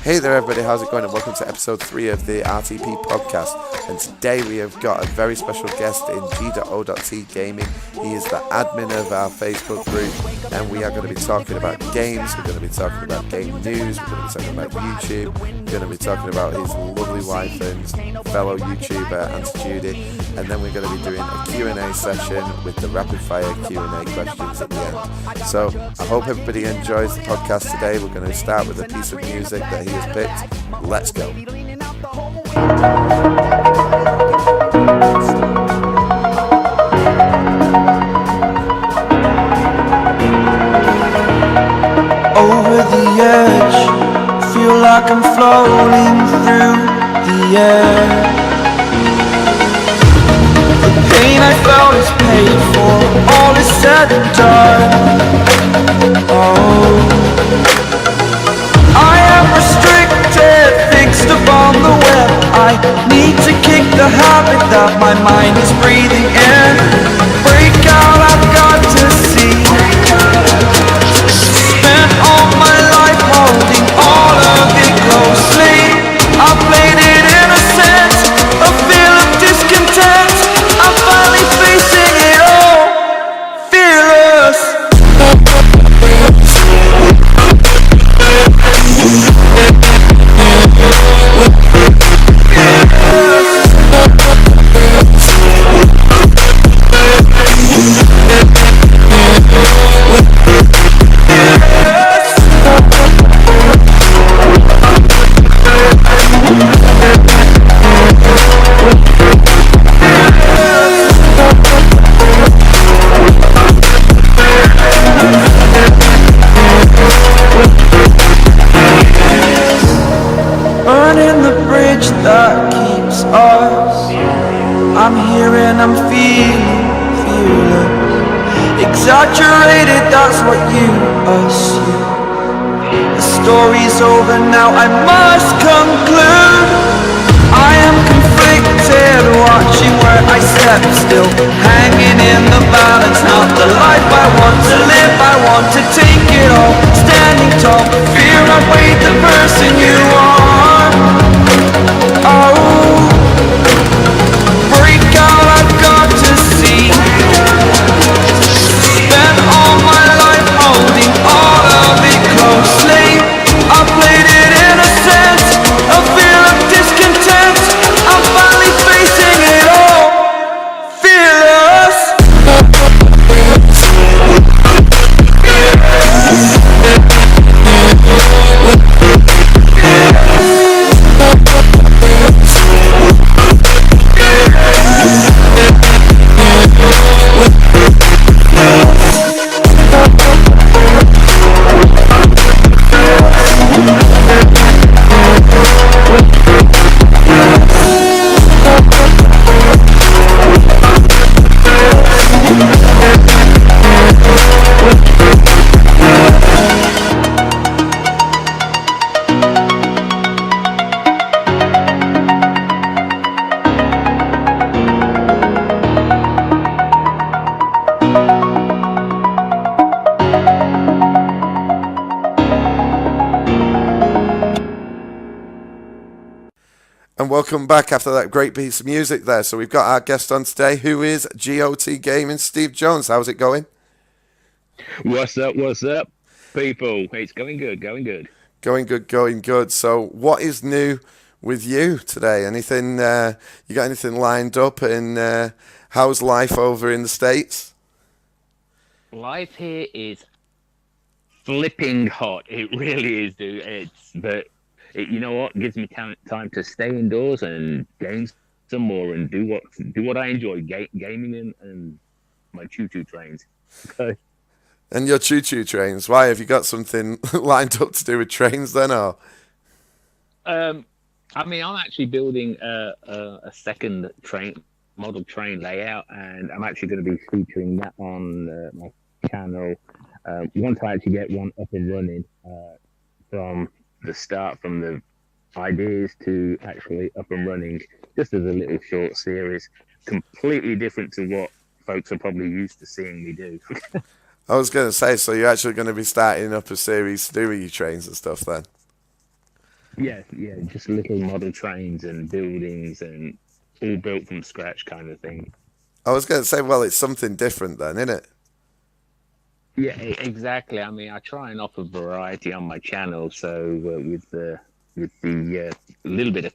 Hey there everybody, how's it going, and welcome to episode 3 of the Rtp Podcast. And today we have got a very special guest in G.O.T Gaming. He is the admin of our Facebook group, and we are going to be talking about games, we're going to be talking about game news, we're going to be talking about YouTube, we're going to be talking about his lovely wife and fellow YouTuber, Auntie Judy, and then we're going to be doing a Q&A session with the rapid fire Q&A questions at the end. So I hope everybody enjoys the podcast today. We're going to start with a piece of music that he has picked. Let's go. Over the edge, feel like I'm floating through the air. The pain I felt is paid for, all is said and done. Oh, I am restricted, fixed upon the web. I need to kick the habit that my mind is breathing in. Break out, I've got to see. Spent all my life holding all of it closely. I played it innocent, a feel of discontent. I'm finally facing it all, fearless. Burning the bridge that keeps us. I'm here and I'm feeling fearless. Exaggerated, that's what you assume. The story's over now, I must conclude. I am conflicted, watching where I step still, hanging in the balance. Not the life I want to live, I want to take it all. Standing tall, fear I weighed the person you are. Oh, break out, I've got to see. Spent all my life holding all of it closely. I played it innocent, a feel of discontent. I'm finally facing it all, fearless. And welcome back after that great piece of music there. So we've got our guest on today, who is G.O.T Gaming, Steve Jones. How's it going? What's up, people? It's going good. Going good. So what is new with you today? Anything, you got anything lined up? And how's life over in the States? Life here is flipping hot. It really is, dude. You know what? Gives me time to stay indoors and game some more and do what I enjoy, gaming and my choo-choo trains. Okay. And your choo-choo trains, why? Have you got something lined up to do with trains then, or? I mean, I'm actually building a second model train layout, and I'm actually going to be featuring that on my channel once I actually get one up and running from the start, from the ideas to actually up and running, just as a little short series, completely different to what folks are probably used to seeing me do. I was going to say, so you're actually going to be starting up a series to do with your trains and stuff then? Yeah, just little model trains and buildings and all built from scratch kind of thing. I was going to say, well, it's something different then, isn't it? Yeah, exactly. I mean, I try and offer variety on my channel. So with the little bit of,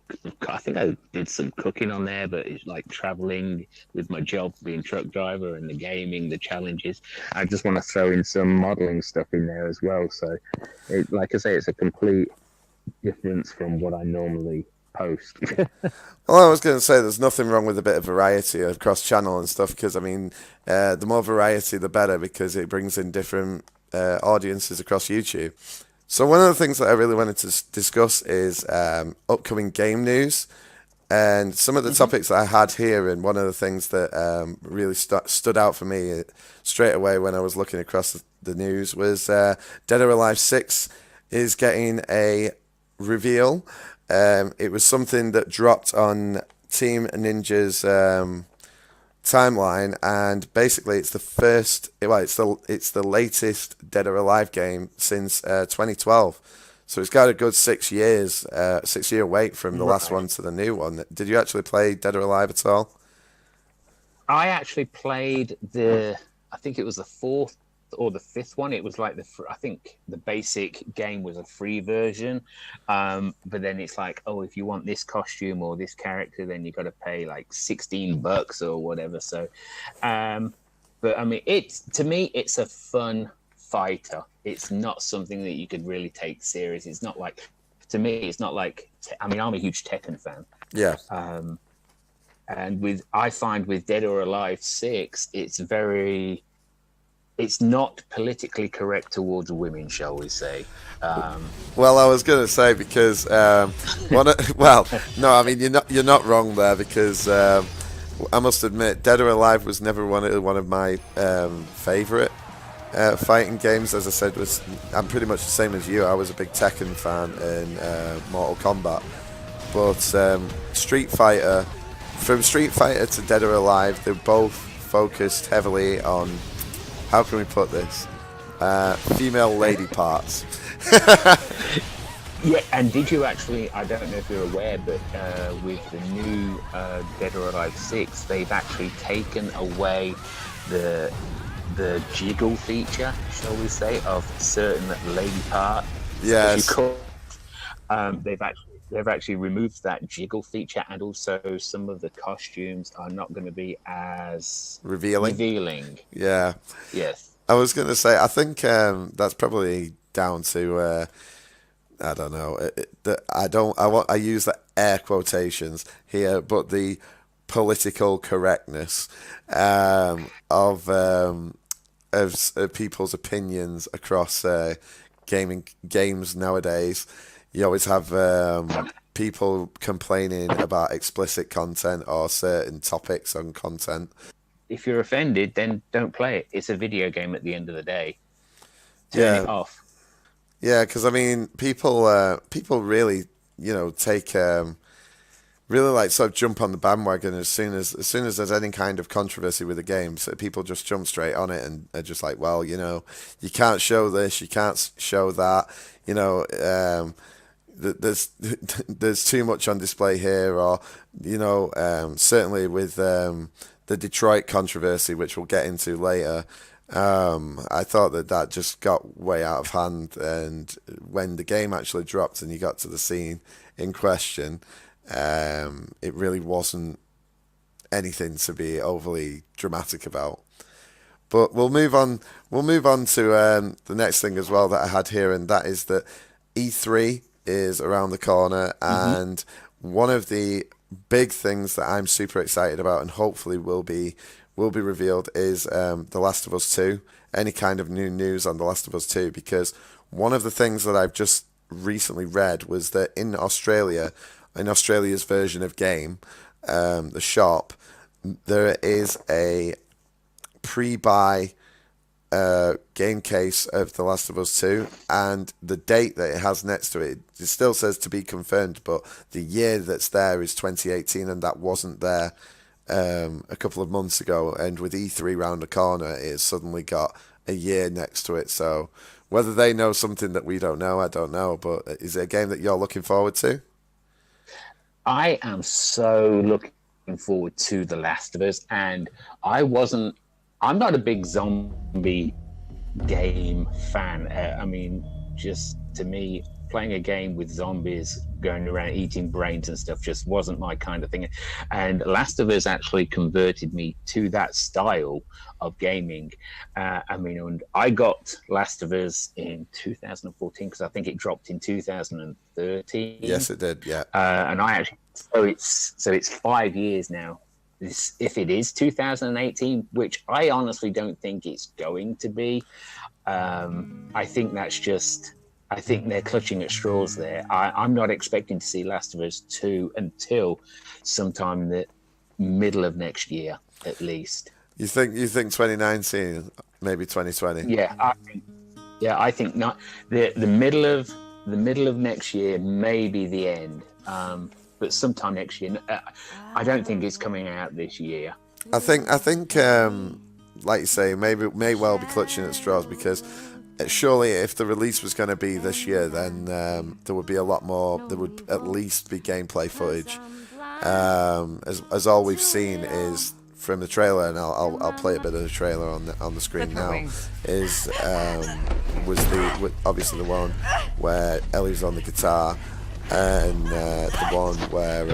I think I did some cooking on there, but it's like traveling with my job, being truck driver, and the gaming, the challenges. I just want to throw in some modeling stuff in there as well. So, like I say, it's a complete difference from what I normally post. Well, I was going to say there's nothing wrong with a bit of variety across channel and stuff because, I mean, the more variety, the better because it brings in different audiences across YouTube. So one of the things that I really wanted to discuss is upcoming game news and some of the topics that I had here. And one of the things that really stood out for me straight away when I was looking across the news was Dead or Alive 6 is getting a reveal. It was something that dropped on Team Ninja's timeline, and basically it's the first. Well, it's the latest Dead or Alive game since 2012. So it's got a good 6 years, 6 year wait from the last one to the new one. Did you actually play Dead or Alive at all? I actually played I think it was the fourth or the fifth one. It was like I think the basic game was a free version, but then it's like, oh, if you want this costume or this character, then you got to pay like $16 or whatever. So, but I mean, to me, it's a fun fighter. It's not something that you could really take serious. It's not like, to me, it's not like. I mean, I'm a huge Tekken fan. Yeah. And I find with Dead or Alive 6, it's not politically correct towards women, shall we say? Well, I was going to say because well, no, I mean you're not wrong there because I must admit, Dead or Alive was never one of my favorite fighting games. As I said, I'm pretty much the same as you. I was a big Tekken fan in Mortal Kombat, but Street Fighter, from Street Fighter to Dead or Alive, they're both focused heavily on, how can we put this? Female lady parts. Yeah, and did you actually, I don't know if you're aware, but with the new Dead or Alive 6, they've actually taken away the jiggle feature, shall we say, of certain lady parts. Yes. They've actually removed that jiggle feature, and also some of the costumes are not going to be as revealing. Yeah. Yes. I was going to say, I think that's probably down to I don't know. I use the air quotations here, but the political correctness of people's opinions across games nowadays. You always have people complaining about explicit content or certain topics on content. If you're offended, then don't play it. It's a video game at the end of the day. Turn it off. Yeah, because I mean, people really, take really like sort of jump on the bandwagon as soon as there's any kind of controversy with the game. So people just jump straight on it and are just like, well, you can't show this, you can't show that, there's too much on display here, or certainly with the Detroit controversy, which we'll get into later. I thought that just got way out of hand, and when the game actually dropped and you got to the scene in question, it really wasn't anything to be overly dramatic about. But we'll move on to the next thing as well that I had here, and that is that E3 is around the corner, and one of the big things that I'm super excited about and hopefully will be revealed is The Last of Us 2, any kind of new news on The Last of Us 2, because one of the things that I've just recently read was that in Australia's version of game, the shop, there is a pre-buy game case of The Last of Us 2, and the date that it has next to it still says to be confirmed, but the year that's there is 2018, and that wasn't there a couple of months ago. And with E3 round the corner, it's suddenly got a year next to it, so Whether they know something that we don't know, I don't know. But is it a game that you're looking forward to? I am so looking forward to The Last of Us, and I'm not a big zombie game fan. I mean, just to me, playing a game with zombies going around eating brains and stuff just wasn't my kind of thing. And Last of Us actually converted me to that style of gaming. I mean, and I got Last of Us in 2014 because I think it dropped in 2013. Yes, it did. Yeah. And I actually, so it's 5 years now. If it is 2018, which I honestly don't think it's going to be, I think that's just. I think they're clutching at straws there. I'm not expecting to see Last of Us 2 until sometime in the middle of next year, at least. You think 2019, maybe 2020? Yeah, I think not. The middle of next year may be the end, but sometime next year. I don't think it's coming out this year. I think, like you say, may well be clutching at straws because. Surely, if the release was going to be this year, then there would be a lot more. There would at least be gameplay footage, as all we've seen is from the trailer, and I'll play a bit of the trailer on the screen now. Was obviously the one where Ellie's on the guitar, and the one where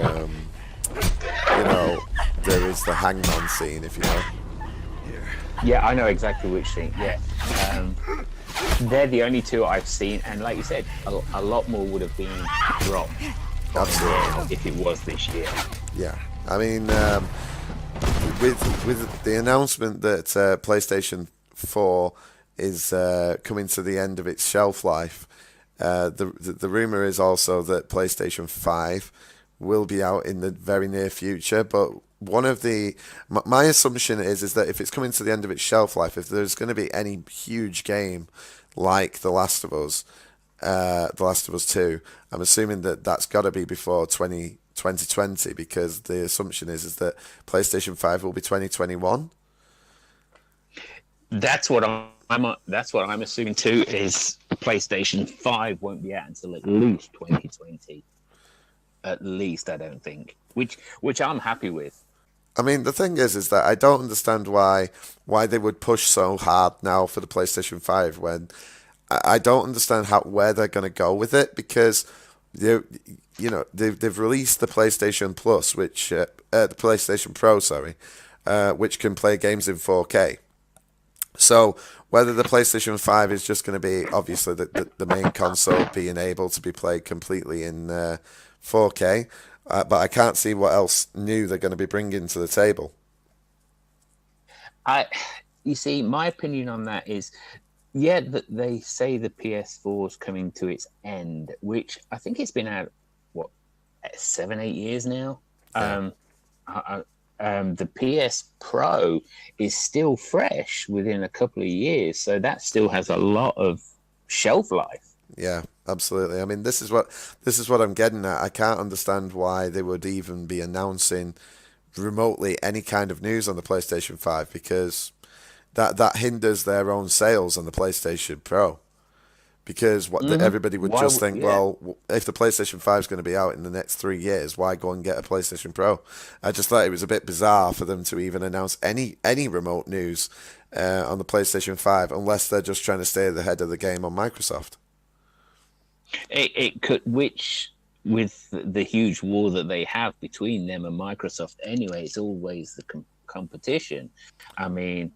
there is the hangman scene, if you know. Yeah, I know exactly which scene. Yeah. They're the only two I've seen, and like you said, a lot more would have been dropped. Absolutely. If it was this year. Yeah, I mean, with the announcement that PlayStation 4 is coming to the end of its shelf life, the rumor is also that PlayStation 5 will be out in the very near future, but one of my assumption is that if it's coming to the end of its shelf life, if there's going to be any huge game like The Last of Us 2, I'm assuming that that's got to be before 2020 because the assumption is that PlayStation 5 will be 2021. That's what I'm assuming too. Is PlayStation 5 won't be out until at least 2020. At least, I don't think, which I'm happy with. I mean, the thing is that I don't understand why they would push so hard now for the PlayStation 5 when I don't understand where they're going to go with it because they've released the PlayStation Plus, which the PlayStation Pro, which can play games in 4K. So whether the PlayStation 5 is just going to be obviously the main console being able to be played completely in 4K. But I can't see what else new they're going to be bringing to the table. You see, my opinion on that is, that they say the PS4 is coming to its end, which I think it's been out 7-8 years now. Yeah. The PS Pro is still fresh within a couple of years, so that still has a lot of shelf life. Yeah, absolutely. I mean, this is what I'm getting at. I can't understand why they would even be announcing remotely any kind of news on the PlayStation 5 because that hinders their own sales on the PlayStation Pro. Because everybody would just think, well, if the PlayStation 5 is going to be out in the next 3 years, why go and get a PlayStation Pro? I just thought it was a bit bizarre for them to even announce any remote news on the PlayStation 5 unless they're just trying to stay ahead of the game on Microsoft. It could, which with the huge war that they have between them and Microsoft anyway, it's always the competition. I mean,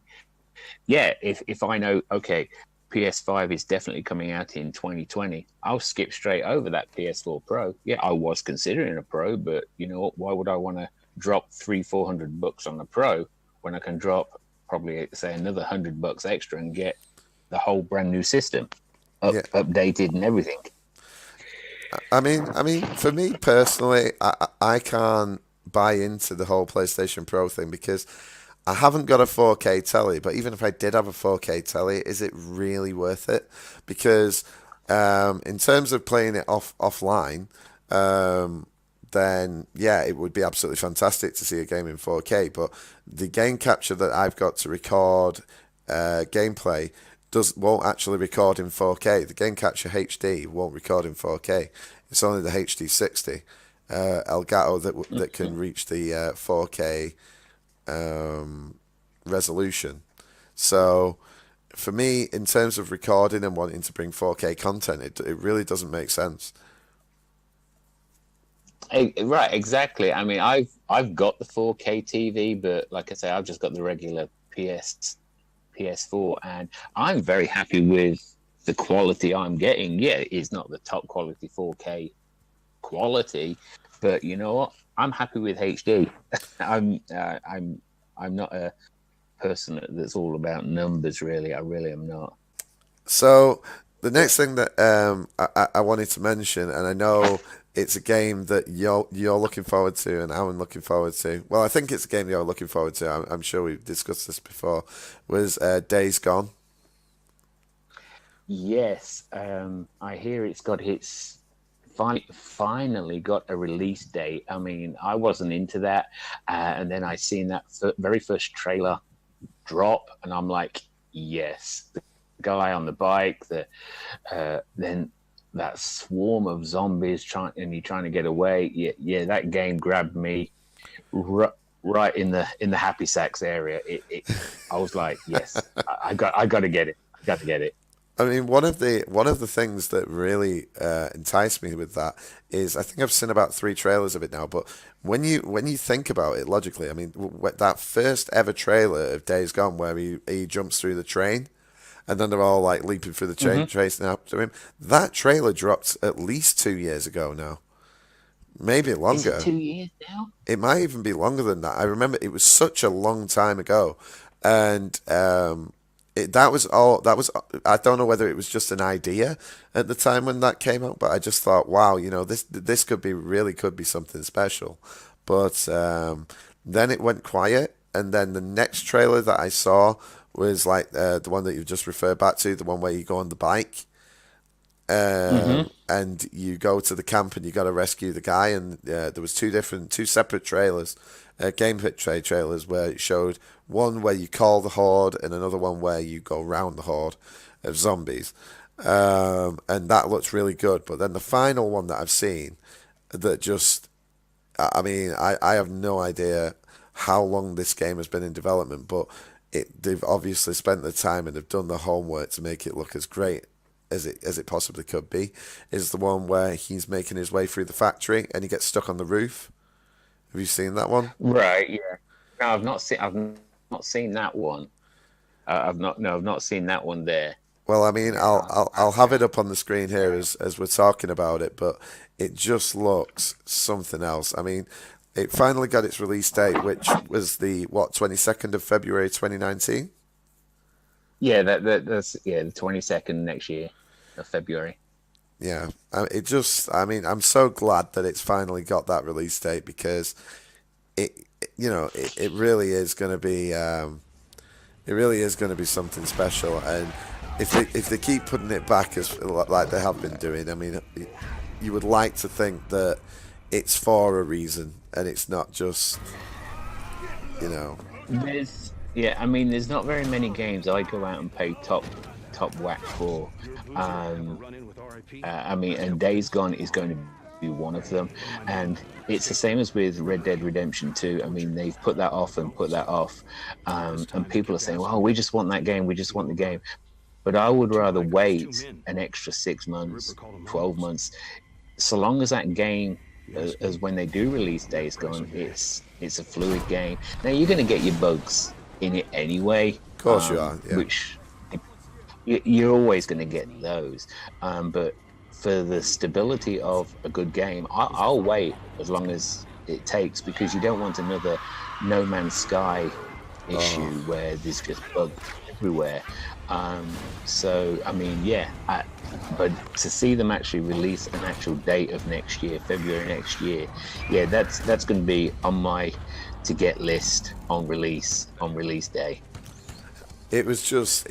if I know, okay, PS5 is definitely coming out in 2020, I'll skip straight over that PS4 Pro. Yeah, I was considering a Pro, but you know what? Why would I want to drop $300-400 on a Pro when I can drop probably say another $100 extra and get the whole brand new system updated and everything? I mean, for me personally, I can't buy into the whole PlayStation Pro thing because I haven't got a 4K telly. But even if I did have a 4K telly, is it really worth it? Because in terms of playing it offline, then it would be absolutely fantastic to see a game in 4K. But the game capture that I've got to record gameplay won't actually record in 4K. The Game Catcher HD won't record in 4K. It's only the HD 60 Elgato that can reach the 4K resolution. So for me, in terms of recording and wanting to bring 4K content, it really doesn't make sense. Right, exactly. I mean, I've got the 4K TV, but like I say, I've just got the regular PS4, and I'm very happy with the quality I'm getting. Yeah, it's not the top quality 4K quality, but you know what? I'm happy with HD. I'm not a person that's all about numbers, really. I really am not. So the next thing that I wanted to mention, and I know it's a game that you're looking forward to, and I'm looking forward to. Well, I think it's a game you're looking forward to. I'm sure we've discussed this before. Was Days Gone? Yes, I hear it's got its finally got a release date. I mean, I wasn't into that, and then I seen that very first trailer drop, and I'm like, yes, the guy on the bike, then that swarm of zombies trying to get away. Yeah, that game grabbed me right in the happy sacks area. I was like, yes, I got to get it. I got to get it. I mean, one of the things that really enticed me with that is I think I've seen about 3 trailers of it now. But when you think about it logically, I mean, that first ever trailer of Days Gone where he jumps through the train, and then they're all like leaping through the train, chasing after him. That trailer dropped at least 2 years ago now, maybe longer. Is it 2 years now? It might even be longer than that. I remember it was such a long time ago, and that was all. That was. I don't know whether it was just an idea at the time when that came out, but I just thought, wow, this could be something special. But then it went quiet, and then the next trailer that I saw was like the one that you just referred back to, the one where you go on the bike, and you go to the camp and you got to rescue the guy. And there was two separate trailers, gameplay trailers, where it showed one where you call the horde and another one where you go round the horde of zombies, and that looks really good. But then the final one that I've seen, that just, I mean, I have no idea how long this game has been in development, but they've obviously spent the time and they've done the homework to make it look as great as it possibly could be. Is the one where he's making his way through the factory and he gets stuck on the roof. Have you seen that one? Right. Yeah. No, I've not seen that one. I've not seen that one there. Well, I mean, I'll have it up on the screen here as we're talking about it, but it just looks something else. I mean, it finally got its release date, which was the 22nd of February 2019. Yeah, that's the 22nd next year of February. Yeah, I'm so glad that it's finally got that release date, because it really is going to be something special. And if they keep putting it back as like they have been doing, I mean, you would like to think that it's for a reason and it's not just, There's not very many games I go out and pay top whack for. And Days Gone is going to be one of them. And it's the same as with Red Dead Redemption 2. I mean, they've put that off and put that off. And people are saying, well, we just want that game. We just want the game. But I would rather wait an extra 6 months, 12 months, so long as that game, as when they do release Days Gone, it's a fluid game. Now, you're going to get your bugs in it anyway. Of course you are, yeah. Which you're always going to get those. But for the stability of a good game, I'll wait as long as it takes, because you don't want another No Man's Sky issue where there's just bugs everywhere. So, I mean, but to see them actually release an actual date of next year, February next year, that's going to be on my to get list on release day. It was just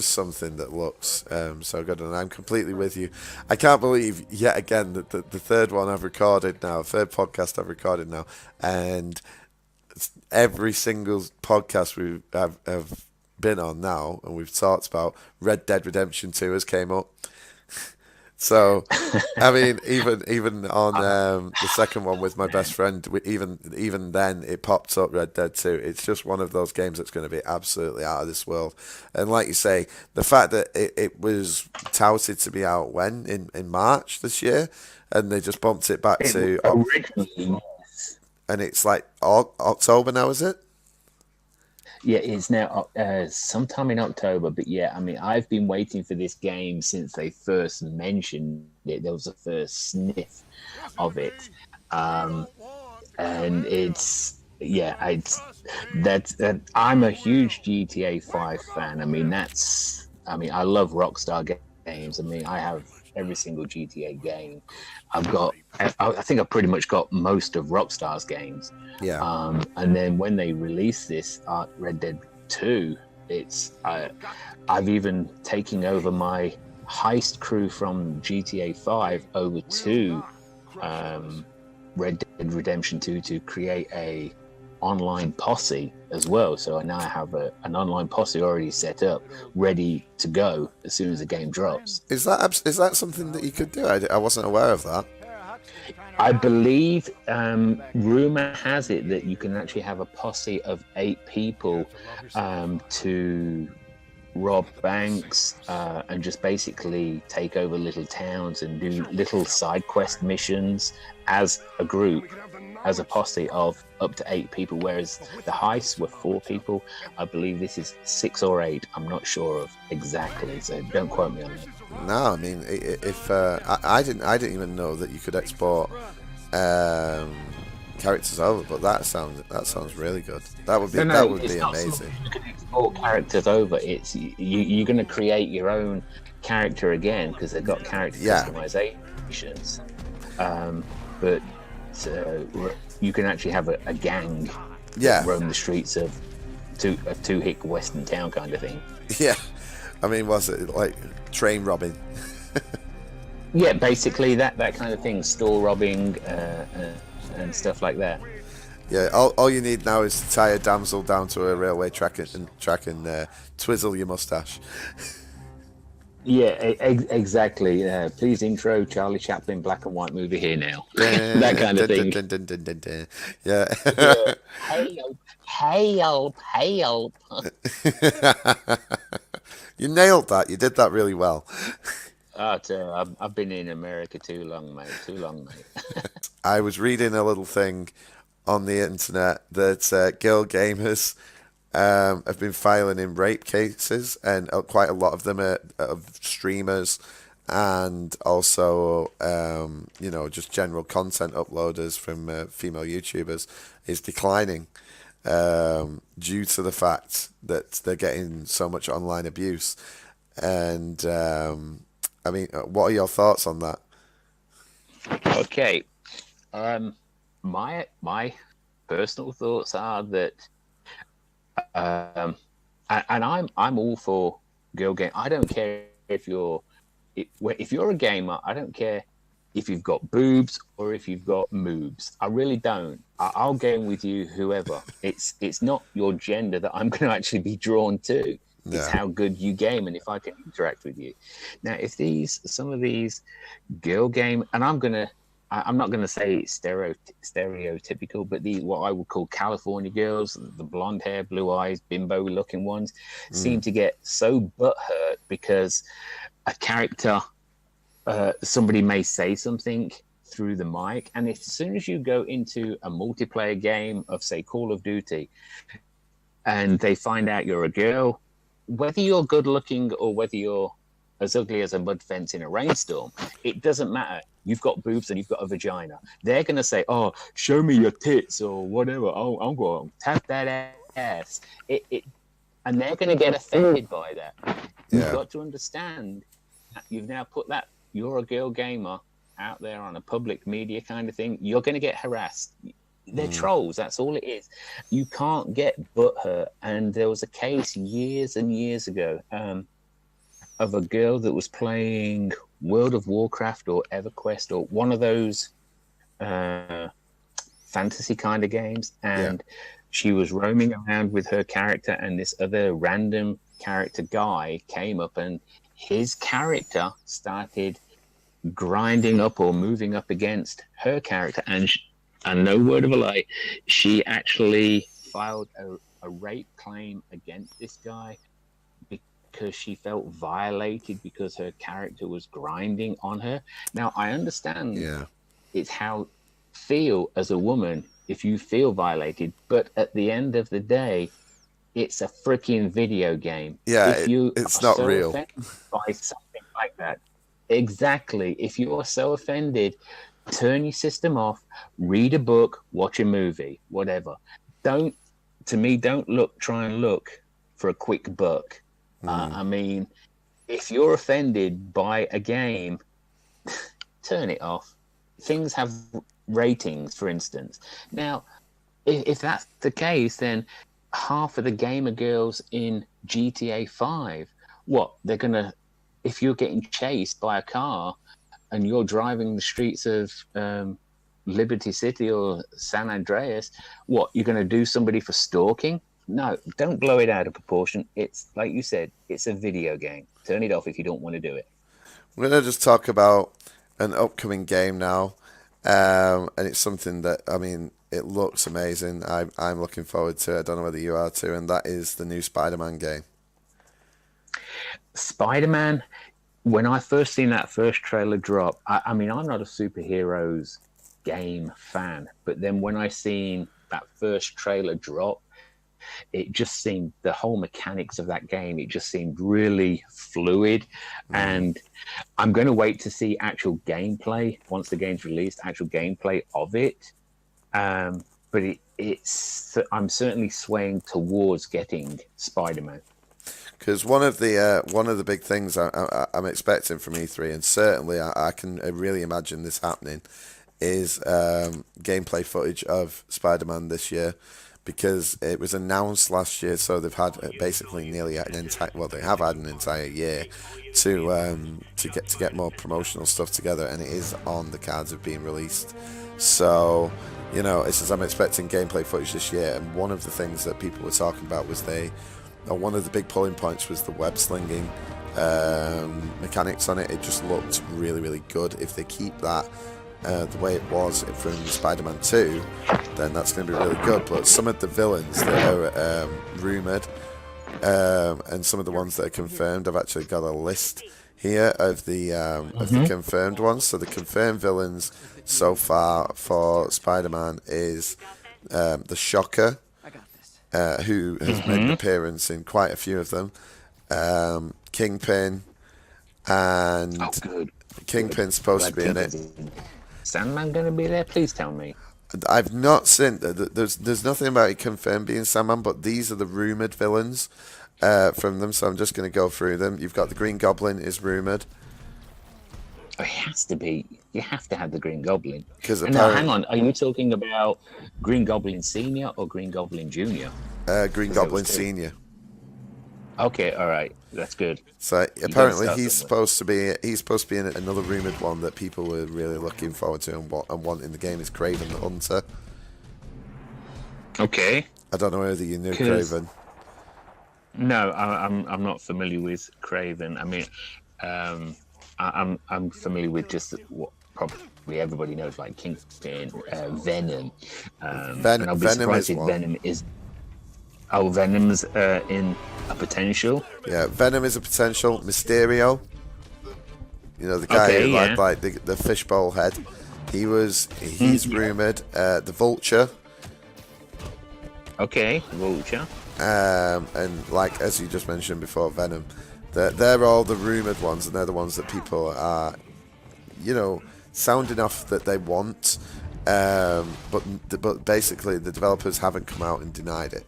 something that looks so good, and I'm completely with you. I can't believe yet again that the third one I've recorded now, third podcast I've recorded now, and every single podcast we have been on now, and we've talked about Red Dead Redemption 2 has came up. So, I mean, even on the second one with my best friend, even then it popped up Red Dead 2. It's just one of those games that's going to be absolutely out of this world. And like you say, the fact that it was touted to be out in March this year, and they just bumped it back to originally, and it's like October now, is it? yeah, it's now sometime in October. But yeah, I mean, I've been waiting for this game since they first mentioned it. There was a first sniff of it, and I'm a huge GTA 5 fan. I mean, I love Rockstar games. I mean, I have every single GTA game. I think I've pretty much got most of Rockstar's games. Yeah. And then when they released this Red Dead 2, I've even taken over my heist crew from GTA 5 over to Red Dead Redemption 2 to create a online posse as well. So I now have an online posse already set up, ready to go as soon as the game drops. Is that something that you could do? I wasn't aware of that. I believe rumor has it that you can actually have a posse of 8 people to rob banks and just basically take over little towns and do little side quest missions as a group, as a posse of up to 8 people, whereas the heists were 4 people. I believe this is 6 or 8. I'm not sure of exactly, so don't quote me on that. No, I mean, if I didn't even know that you could export characters over, but that sounds really good. That would be amazing. You can export characters over. It's you're going to create your own character again because they've got character customizations. But you can actually have a gang roam the streets of two hick western town kind of thing. Yeah, I mean, was it like train robbing? Yeah, basically that kind of thing, store robbing and stuff like that. Yeah, all you need now is to tie a damsel down to a railway track and twizzle your mustache. Yeah, exactly. Please intro Charlie Chaplin black and white movie here now. That kind of thing. Yeah. Help. You nailed that. You did that really well. I've been in America too long, mate. I was reading a little thing on the internet that girl gamers have been filing in rape cases, and quite a lot of them are of streamers and also just general content uploaders from female YouTubers is declining due to the fact that they're getting so much online abuse. And I mean, what are your thoughts on that? Okay, my personal thoughts are that, and I'm all for girl game. I don't care if you're a gamer. I don't care if you've got boobs or if you've got moobs. I really don't. I'll game with you, whoever. It's not your gender that I'm going to actually be drawn to. No. It's how good you game and if I can interact with you. Now, if some of these girl game, and I'm not gonna say it's stereotypical, but what I would call California girls, the blonde hair, blue eyes, bimbo looking ones, seem to get so butthurt because a character, somebody may say something through the mic, and as soon as you go into a multiplayer game of, say, Call of Duty, and they find out you're a girl, whether you're good looking or whether you're as ugly as a mud fence in a rainstorm, it doesn't matter. You've got boobs and you've got a vagina. They're going to say, oh, show me your tits or whatever. Oh, I'm going to tap that ass. And they're going to get offended by that. You've got to understand, you've now put that, you're a girl gamer out there on a public media kind of thing. You're going to get harassed. They're trolls. That's all it is. You can't get butthurt. And there was a case years and years ago of a girl that was playing World of Warcraft or EverQuest or one of those fantasy kind of games, and she was roaming around with her character, and this other random character guy came up, and his character started grinding up or moving up against her character, and no word of a lie, she actually filed a rape claim against this guy because she felt violated because her character was grinding on her. Now, I understand it's how feel as a woman if you feel violated, but at the end of the day, it's a freaking video game. Yeah, if you it's are not so real. offended by something like that, exactly. If you are so offended, turn your system off, read a book, watch a movie, whatever. Don't try and look for a quick buck. I mean, if you're offended by a game, turn it off. Things have ratings, for instance. Now, if that's the case, then half of the gamer girls in GTA 5, they're going to, if you're getting chased by a car and you're driving the streets of Liberty City or San Andreas, you're going to do somebody for stalking? No, don't blow it out of proportion. It's like you said, it's a video game. Turn it off if you don't want to do it. We're going to just talk about an upcoming game now, and it's something that, I mean, it looks amazing. I'm looking forward to it. I don't know whether you are too, and that is the new Spider-Man game. Spider-Man, when I first seen that first trailer drop, I mean, I'm not a superheroes game fan, but then when I seen that first trailer drop, it just seemed, the whole mechanics of that game, it just seemed really fluid. And I'm going to wait to see actual gameplay once the game's released, actual gameplay of it. But I'm certainly swaying towards getting Spider-Man. Because one of the big things I'm expecting from E3, and certainly I can really imagine this happening, is gameplay footage of Spider-Man this year, because it was announced last year, so they've had basically nearly an entire, they have had an entire year to get more promotional stuff together, and it is on the cards of being released. So, you know, it says I'm expecting gameplay footage this year, and one of the things that people were talking about was one of the big pulling points was the web slinging mechanics on it. It just looked really, really good. If they keep that the way it was from Spider-Man 2, then that's going to be really good. But some of the villains that are rumoured, and some of the ones that are confirmed, I've actually got a list here of the confirmed ones. So the confirmed villains so far for Spider-Man is the Shocker, who has made an appearance in quite a few of them, Kingpin, and Kingpin's supposed to be in it. Sandman going to be there? Please tell me. I've not seen. There's nothing about it confirmed being Sandman, but these are the rumoured villains from them, so I'm just going to go through them. You've got the Green Goblin is rumoured. Oh, it has to be. You have to have the Green Goblin. Now, hang on. Are you talking about Green Goblin Senior or Green Goblin Junior? Green Goblin Senior. Okay, all right, that's good. So apparently he's supposed to be in another rumoured one that people were really looking forward to and want in the game is Kraven the Hunter. Okay. I don't know whether you knew Kraven. No, I'm not familiar with Kraven. I mean, I'm familiar with just what probably everybody knows, like Kingpin, Venom. And I'll be surprised if Venom is. Oh, Venom's in a potential. Yeah, Venom is a potential. Mysterio, you know, the guy who had like the fishbowl head. He's rumoured. The Vulture. Okay, Vulture. And like as you just mentioned before, Venom. They're all the rumoured ones, and they're the ones that people are, you know, sounding off that they want. But basically, the developers haven't come out and denied it.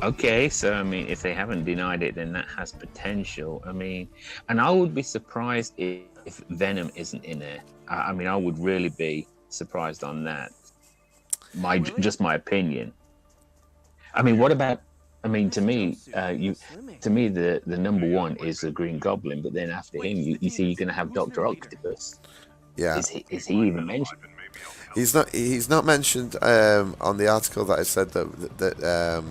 Okay, so I mean, if they haven't denied it, then that has potential. I mean, and I would be surprised if Venom isn't in there. I mean, I would really be surprised on that. Just my opinion. I mean, what about? I mean, to me, the number one is the Green Goblin, but then after him, you see, you're going to have Dr. Octopus. Yeah. Is he even mentioned? He's not mentioned on the article that I said that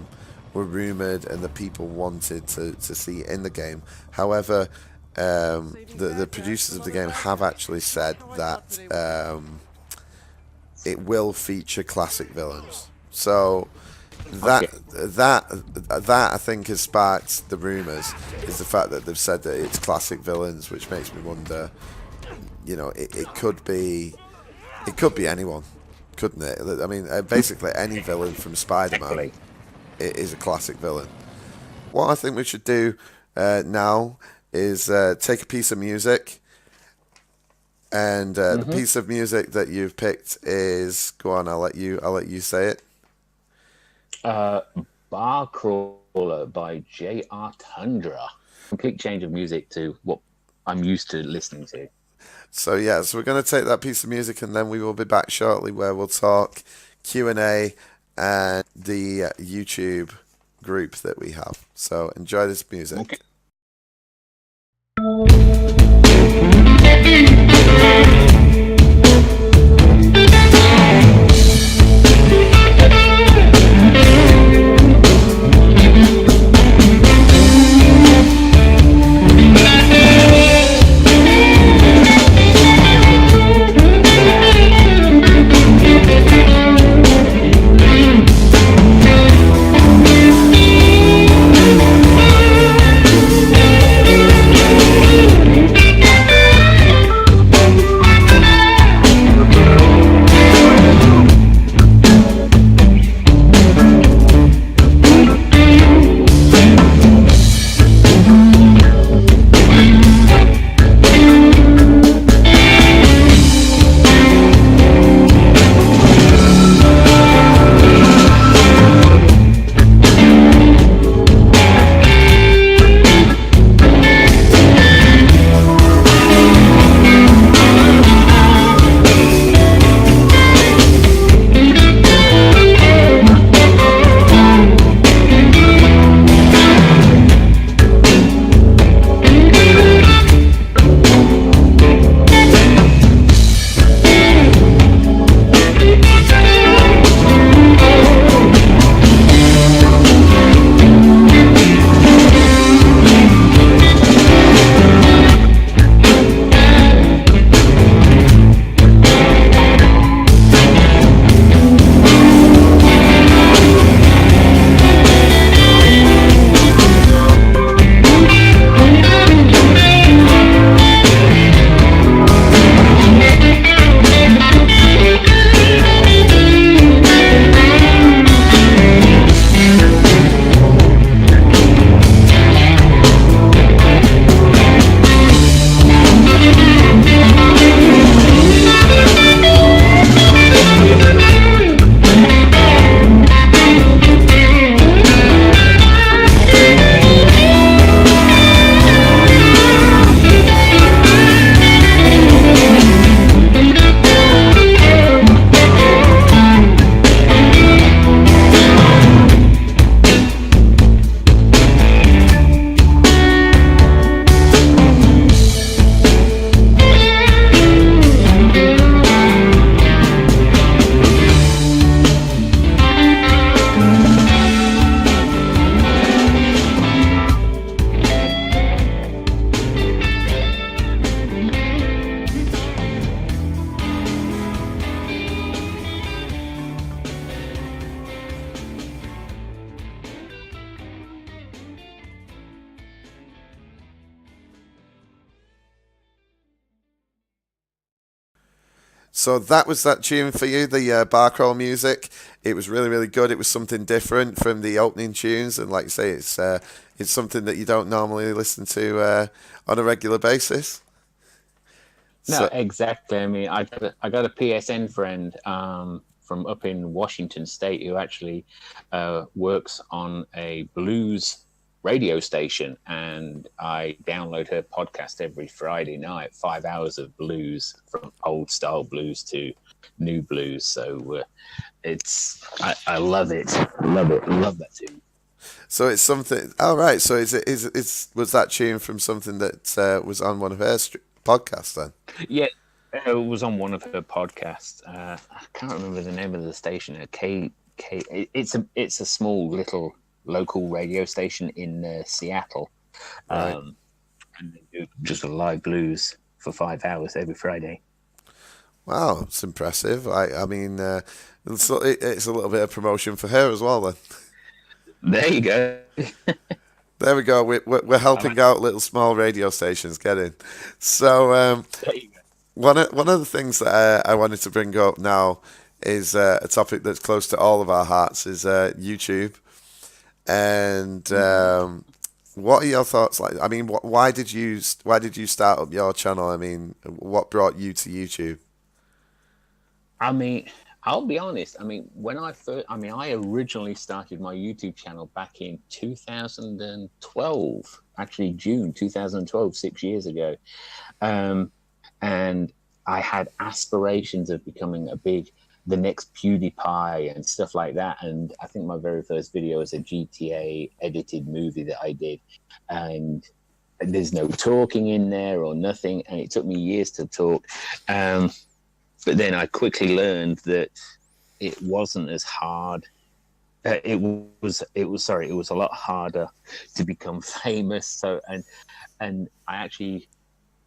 were rumored and that people wanted to see in the game. However, the producers of the game have actually said that it will feature classic villains. So that I think has sparked the rumors, is the fact that they've said that it's classic villains, which makes me wonder. You know, it could be anyone, couldn't it? I mean, basically any villain from Spider-Man is a classic villain. What I think we should do now is take a piece of music, and the piece of music that you've picked is, go on, I'll let you say it. Bar Crawler by J.R. Tundra. Complete change of music to what I'm used to listening to. So we're going to take that piece of music, and then we will be back shortly, where we'll talk Q&A and the YouTube group that we have. So enjoy this music. Okay. So that was that tune for you, the bar crawl music. It was really, really good. It was something different from the opening tunes, and like you say, it's something that you don't normally listen to on a regular basis. No, exactly. I mean, I got a PSN friend from up in Washington State who actually works on a blues radio station, and I download her podcast every Friday night, 5 hours of blues, from old style blues to new blues. So I love it, love that tune. So it's something. All right. So was that tune from something that was on one of her podcasts then? Yeah. It was on one of her podcasts. I can't remember the name of the station. It's a small little local radio station in Seattle. Right. And they do just a live blues for 5 hours every Friday. Wow, it's impressive. I mean, it's a little bit of promotion for her as well then. There you go. There we go. We're helping out little small radio stations get in. So There you go. one of the things that I wanted to bring up now is a topic that's close to all of our hearts is YouTube. And what are your thoughts like? I mean, why did you start up your channel? I mean, what brought you to YouTube? I mean, I'll be honest. I mean, I originally started my YouTube channel back in 2012, actually June 2012, 6 years ago. And I had aspirations of becoming the next PewDiePie and stuff like that. And I think my very first video was a GTA edited movie that I did. And there's no talking in there or nothing. And it took me years to talk. But then I quickly learned that it wasn't as hard. It was a lot harder to become famous. So, and I actually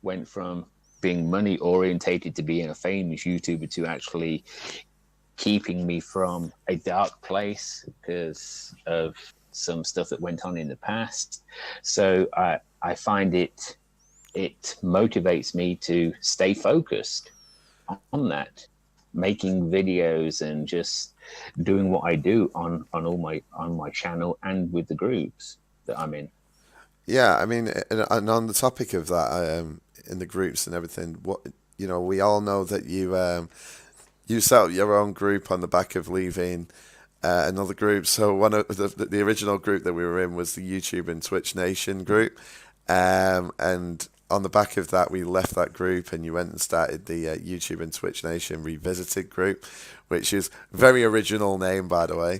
went from being money orientated to being a famous YouTuber to actually keeping me from a dark place because of some stuff that went on in the past. So I find it motivates me to stay focused on that, making videos and just doing what I do on my channel and with the groups that I'm in. Yeah, I mean, and on the topic of that, in the groups and everything, we all know that you set up your own group on the back of leaving another group. So one of the original group that we were in was the YouTube and Twitch Nation group, and on the back of that, we left that group and you went and started the YouTube and Twitch Nation Revisited group, which is very original name, by the way.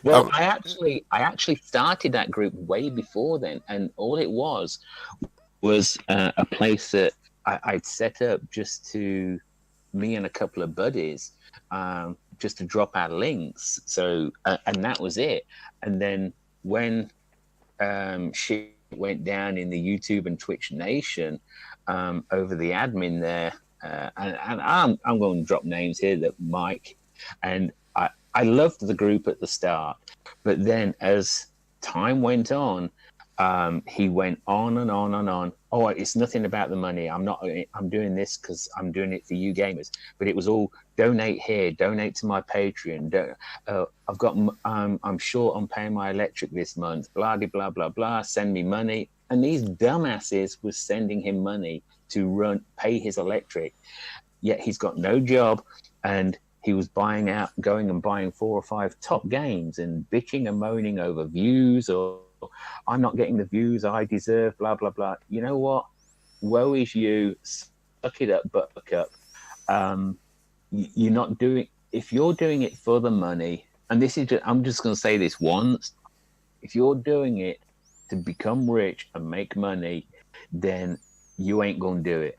Well, I actually started that group way before then, and all it was a place that I'd set up just to me and a couple of buddies, just to drop our links. So, and that was it. And then when shit went down in the YouTube and Twitch Nation over the admin there, and I'm going to drop names here, that Mike, and I loved the group at the start, but then as time went on, he went on and on and on. Oh, it's nothing about the money. I'm doing this because I'm doing it for you gamers. But it was all donate here, donate to my Patreon. I'm short on paying my electric this month. Blah blah blah blah. Send me money. And these dumbasses was sending him money to pay his electric. Yet he's got no job, and he was going and buying 4 or 5 top games and bitching and moaning over views, or I'm not getting the views I deserve, blah, blah, blah. You know what? Woe is you. Suck it up, buttercup. You're not doing, if you're doing it for the money, and I'm just going to say this once, if you're doing it to become rich and make money, then you ain't going to do it.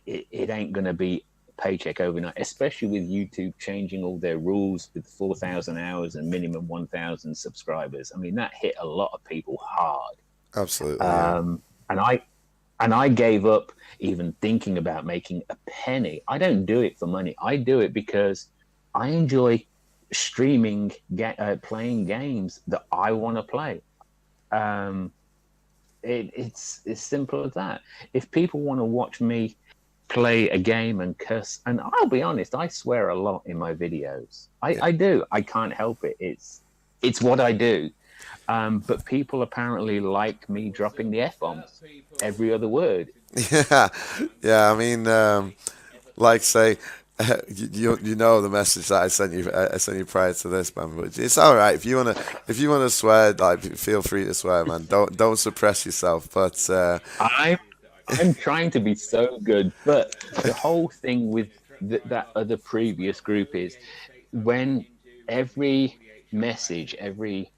It ain't going to be paycheck overnight, especially with YouTube changing all their rules with 4,000 hours and minimum 1,000 subscribers. I mean, that hit a lot of people hard. Absolutely. And I gave up even thinking about making a penny. I don't do it for money. I do it because I enjoy streaming, playing games that I want to play. It's as simple as that. If people want to watch me play a game and cuss, and I'll be honest, I swear a lot in my videos. I do. I can't help it. It's what I do. But people apparently like me dropping the F-bombs every other word. Yeah. I mean, like say, you know the message that I sent you prior to this, man. But it's all right if you wanna swear, like feel free to swear, man. Don't suppress yourself. But I'm trying to be so good, but the whole thing with that other previous group is when every message, every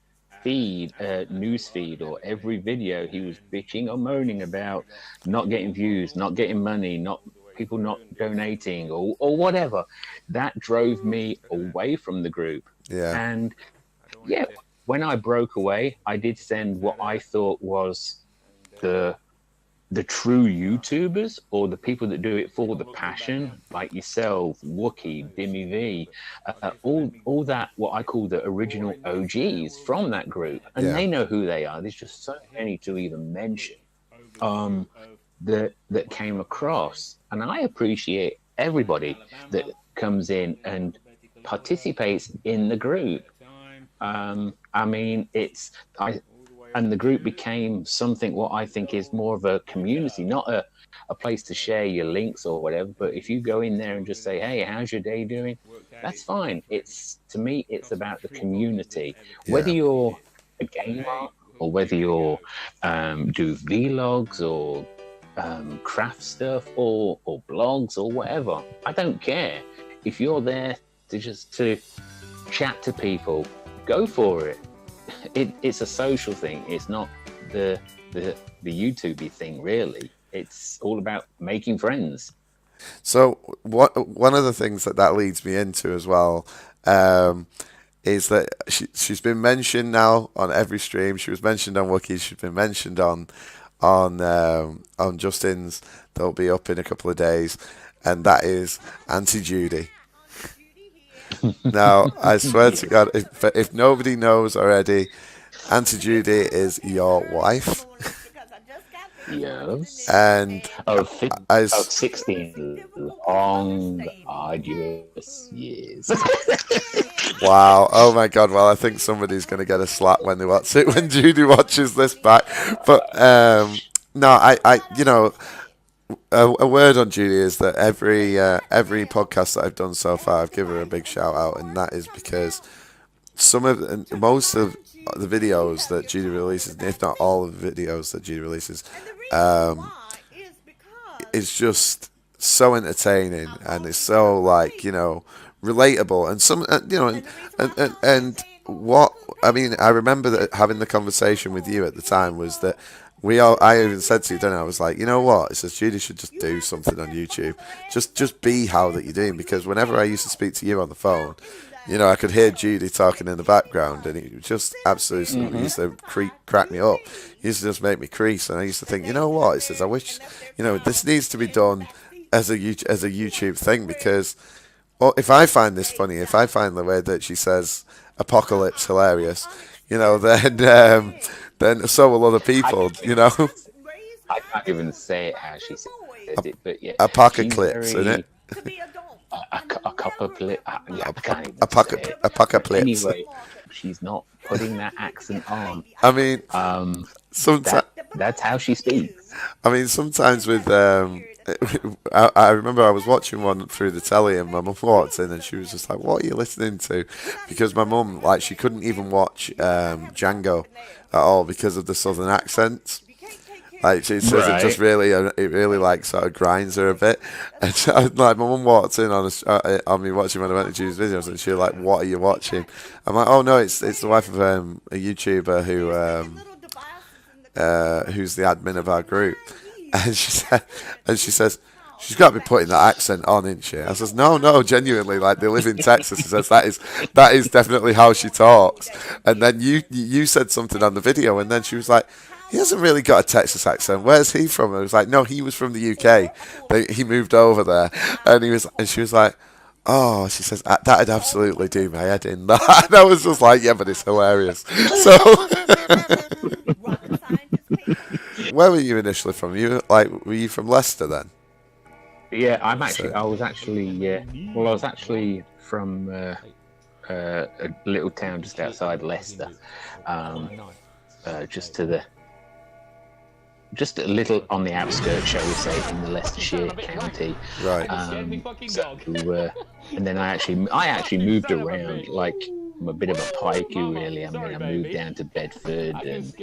news feed, or every video, he was bitching or moaning about not getting views, not getting money, not people not donating, or whatever. That drove me away from the group. Yeah. And yeah, when I broke away, I did send what I thought was the true YouTubers, or the people that do it for the passion, like yourself, Wookie, Dimmy V, all that, what I call the original OGs from that group. And they know who they are. There's just so many to even mention that came across. And I appreciate everybody that comes in and participates in the group. I mean, and the group became something what I think is more of a community, not a place to share your links or whatever. But if you go in there and just say, hey, how's your day doing? That's fine. To me, it's about the community. Yeah. Whether you're a gamer, or whether you're do vlogs, or craft stuff, or blogs, or whatever, I don't care. If you're there to chat to people, go for it. It's a social thing. It's not the YouTubey thing, really. It's all about making friends. So one of the things that leads me into as well is that she's been mentioned now on every stream. She was mentioned on Wookiee. She's been mentioned on Justin's. They'll be up in a couple of days, and that is Auntie Judy. Now, I swear to God, if nobody knows already, Auntie Judy is your wife. Yes. And 16 long, arduous years. Wow. Oh my God. Well, I think somebody's going to get a slap when they watch it, when Judy watches this back. But no, I you know, a word on Judy is that every podcast that I've done so far, I've given her a big shout out, and that is because most of the videos that Judy releases, if not all of the videos that Judy releases, is just so entertaining, and it's so, like, you know, relatable, and some you know, and what I mean, I remember that having the conversation with you at the time was that I even said to you, don't I was like, you know what? It says Judy should just do something on YouTube. Just be how that you're doing. Because whenever I used to speak to you on the phone, you know, I could hear Judy talking in the background, and it just absolutely used to crack me up. It used to just make me crease. And I used to think, you know what? It says, I wish, you know, this needs to be done as a YouTube thing, because, well, if I find this funny, if I find the way that she says apocalypse hilarious, you know, then so will other people, you know. I can't even say it how she said it, but yeah. Apocalypse, isn't it? A copper plate. Yeah, I can't even say it. Apocalypse. Anyway, she's not putting that accent on. I mean, sometimes that's how she speaks. I mean, sometimes with I remember I was watching one through the telly, and my mum walked in and she was just like, what are you listening to? Because my mum, like, she couldn't even watch Django at all because of the southern accents. Like, she says it just really like sort of grinds her a bit. And so, like, my mum walked in on me watching one of Auntie Judy's videos, and she was like, what are you watching? I'm like, oh no, it's the wife of a YouTuber who's the admin of our group. And she says, she's got to be putting that accent on, isn't she? I says, no, genuinely, like, they live in Texas. She says, that is definitely how she talks. And then you said something on the video, and then she was like, he hasn't really got a Texas accent. Where's he from? I was like, no, he was from the UK. He moved over there, and she was like, oh, she says, that'd absolutely do my head in. And I was just like, yeah, but it's hilarious. So. Where were you initially from? Were you from Leicester then? Yeah, I was actually from a little town just outside Leicester, just a little on the outskirts, shall we say, in the Leicestershire county. Right. And then I actually moved around, like, I'm a bit of a pikey, really. I mean, I moved down to Bedford and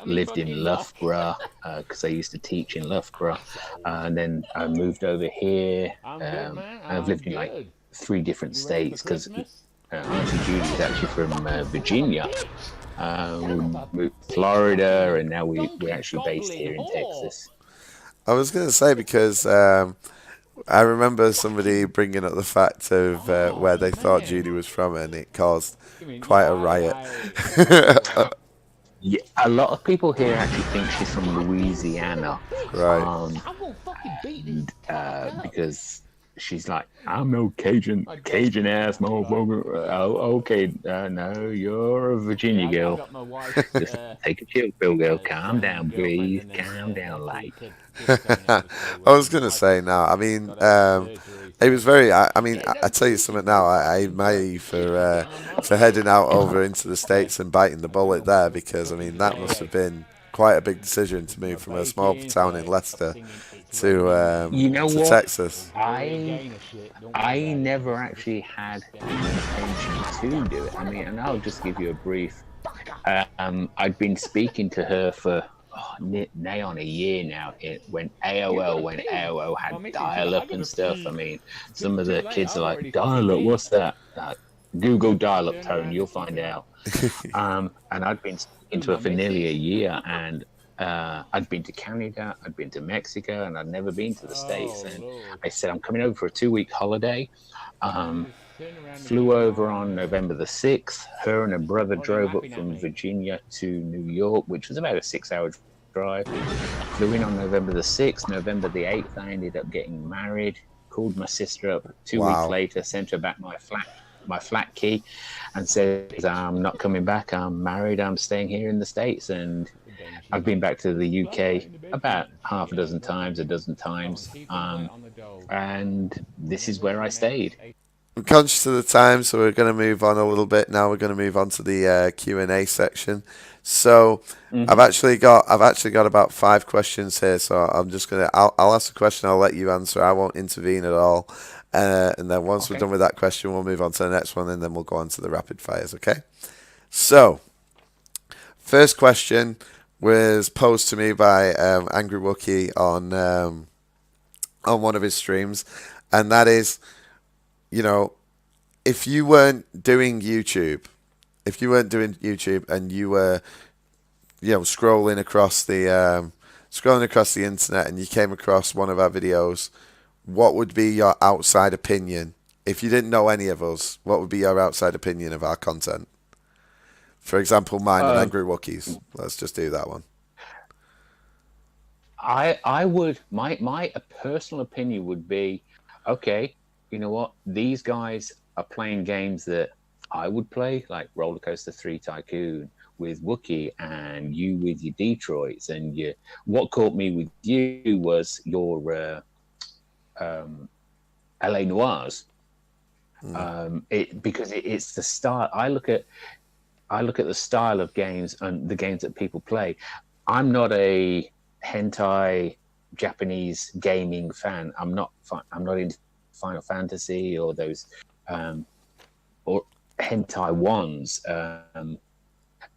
lived in Loughborough because I used to teach in Loughborough. And then I moved over here. And I've lived in like 3 different states because Auntie Judy is actually from Virginia. We moved to Florida, and now we're actually based here in Texas. I was going to say, because I remember somebody bringing up the fact of where they thought Judy was from, and it caused quite a riot. Yeah, a lot of people here actually think she's from Louisiana, Right. because she's like, I'm no Cajun ass motherfucker. Oh, okay, no, you're a Virginia girl. Just take a chill pill, girl. Calm down, breathe. Calm down, light. I was going to say now, I mean, it was very, I mean, I tell you something now, I admire you for heading out over into the States and biting the bullet there, because, I mean, that must have been quite a big decision to move from a small town in Leicester to You know to what? Texas. I never actually had the intention to do it. I mean, and I'll just give you a brief. I'd been speaking to her for nigh on a year now. When AOL had dial-up and stuff. I mean, some of the kids are like, dial-up, what's that? Google dial-up, Tone, you'll find out. And I'd been speaking to her for nearly a year, and I'd been to Canada, I'd been to Mexico, and I'd never been to the States. And I said, I'm coming over for a 2-week holiday. Flew over on November the 6th. Her and her brother drove up from Virginia to New York, which was about a 6-hour drive. Flew in on November the 6th. November the 8th, I ended up getting married. Called my sister up 2 weeks later, sent her back my flat key, and said, I'm not coming back. I'm married. I'm staying here in the States. And I've been back to the UK about half a dozen times, and this is where I stayed. I'm conscious of the time, so we're going to move on a little bit now. We're going to move on to the Q&A section. So I've actually got about 5 questions here. So I'm just I'll ask a question. I'll let you answer. I won't intervene at all. And then once we're done with that question, we'll move on to the next one, and then we'll go on to the rapid fires. Okay. So first question was posed to me by Angry Wookie on one of his streams, and that is, you know, if you weren't doing YouTube and you were, you know, scrolling across the internet and you came across one of our videos, what would be your outside opinion? If you didn't know any of us, what would be your outside opinion of our content? For example, mine and Angry Wookie's. Let's just do that one. I would, my personal opinion would be, okay, you know what? These guys are playing games that I would play, like Roller Coaster 3 Tycoon with Wookiee, and you with your Detroits, and what caught me with you was your LA Noirs. Because it's the style. I look at the style of games and the games that people play. I'm not a hentai Japanese gaming fan. I'm not into Final Fantasy or those or hentai ones.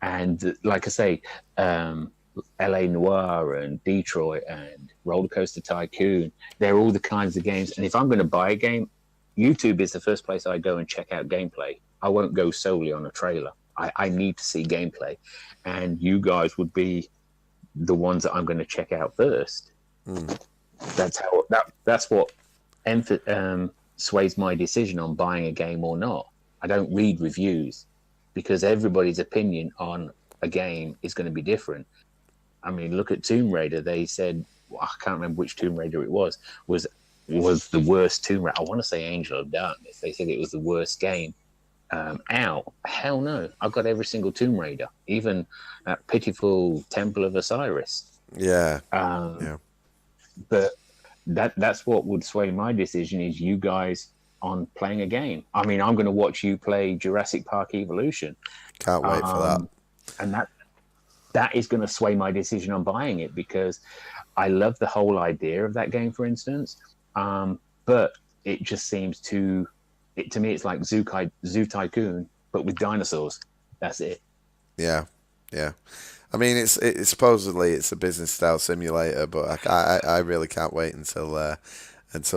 And like I say, LA Noire and Detroit and Roller Coaster Tycoon, they're all the kinds of games. And if I'm going to buy a game, YouTube is the first place I go and check out gameplay. I won't go solely on a trailer. I need to see gameplay, and you guys would be the ones that I'm going to check out first. That's what sways my decision on buying a game or not. I don't read reviews, because everybody's opinion on a game is going to be different. I mean, look at Tomb Raider. They said, I can't remember which Tomb Raider it was the worst Tomb Raider. I want to say Angel of Darkness. They said it was the worst game out. Hell no. I've got every single Tomb Raider, even that pitiful Temple of Osiris. Yeah. But that's what would sway my decision, is you guys on playing a game. I mean, I'm going to watch you play Jurassic Park Evolution. Can't wait for that. And that is going to sway my decision on buying it, because I love the whole idea of that game, for instance. But it just seems to me, it's like Zoo Tycoon, but with dinosaurs. That's it. Yeah. I mean, it's supposedly it's a business style simulator, but I really can't wait until